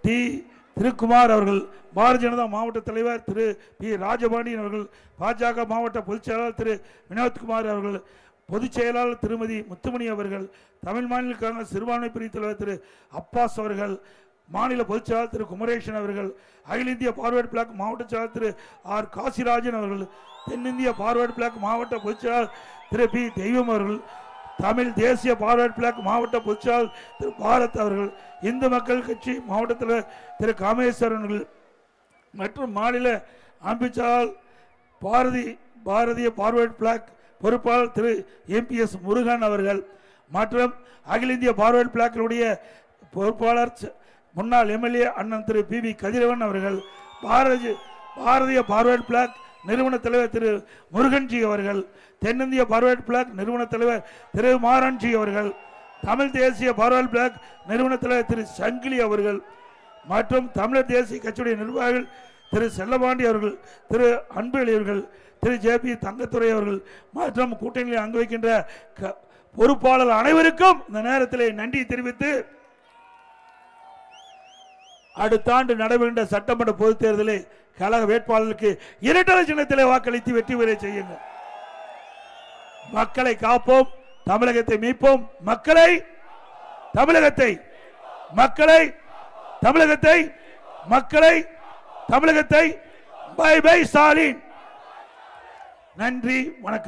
டி திருக்குமார் அவர்கள், பாரதிய ஜனதா மாவட்ட தலைவர் திரு பி ராஜபாண்டியன் அவர்கள், பாஜக மாவட்ட பொதுச் செயலாளர் திரு வினோத்குமார் அவர்கள், பொதுச் செயலாளர் திருமதி முத்துமணி அவர்கள், தமிழ் மாநில காங்கிரஸ் சிறுபான்மை பிரிவு தலைவர் திரு அப்பாஸ் அவர்கள், மாநில பொதுச் செயலாளர் திரு குமரேசன் அவர்கள், அகில இந்திய பார்வர்டு பிளாக் மாவட்ட செயலாளர் திரு ஆர் காசிராஜன் அவர்கள், தென்னிந்திய பார்வர்டு பிளாக் மாவட்ட பொதுச் செயலாளர் திரு பி தெய்வம் அவர்கள், தமிழ் தேசிய பார்வர்டு பிளாக் மாவட்ட பொதுச் செயலாளர் திரு பாரத் அவர்கள், இந்து மக்கள் கட்சி மாவட்ட தலைவர் திரு காமேஸ்வரன் அவர்கள் மற்றும் மாநில அமைச்சர் பாரதிய பார்வர்டு பிளாக் பொறுப்பாளர் திரு எம்பிஎஸ் முருகன் அவர்கள் மற்றும் அகில இந்திய பார்வர்டு பிளாக்கினுடைய பொறுப்பாளர் முன்னாள் எம்எல்ஏ அண்ணன் திரு பி கதிரவன் அவர்கள், பாரதிய பார்வர்டு பிளாக் நிறுவன தலைவர் திரு முருகன்ஜி அவர்கள், தென்னிந்திய பார்வர்டு பிளாக் நிறுவன தலைவர் திரு மாரன்ஜி அவர்கள், தமிழ் தேசிய பார்வர்டு பிளாக் நிறுவன தலைவர் திரு சங்கிலி அவர்கள் மற்றும் தமிழர் தேசிய கட்சியுடைய நிர்வாகிகள் திரு செல்லபாண்டி அவர்கள், திரு அன்புலி அவர்கள், திரு ஜே.பி. தங்கத்துறை அவர்கள் மற்றும் கூட்டணியில் அங்கு வைக்கின்ற பொறுப்பாளர் அனைவருக்கும் இந்த நேரத்தில் நன்றி தெரிவித்து, அடுத்த ஆண்டு நடைபெறுகின்ற சட்டமன்ற பொதுத் தேர்தலில் கழக வேட்பாளருக்கு இரட்டை சின்னத்திலே வாக்களித்து வெற்றி பெற செய்யுங்கள். மக்களை காப்போம், தமிழகத்தை மீட்போம். மக்களை தமிழகத்தை பை பை ஸ்டாலின். நன்றி, வணக்கம்.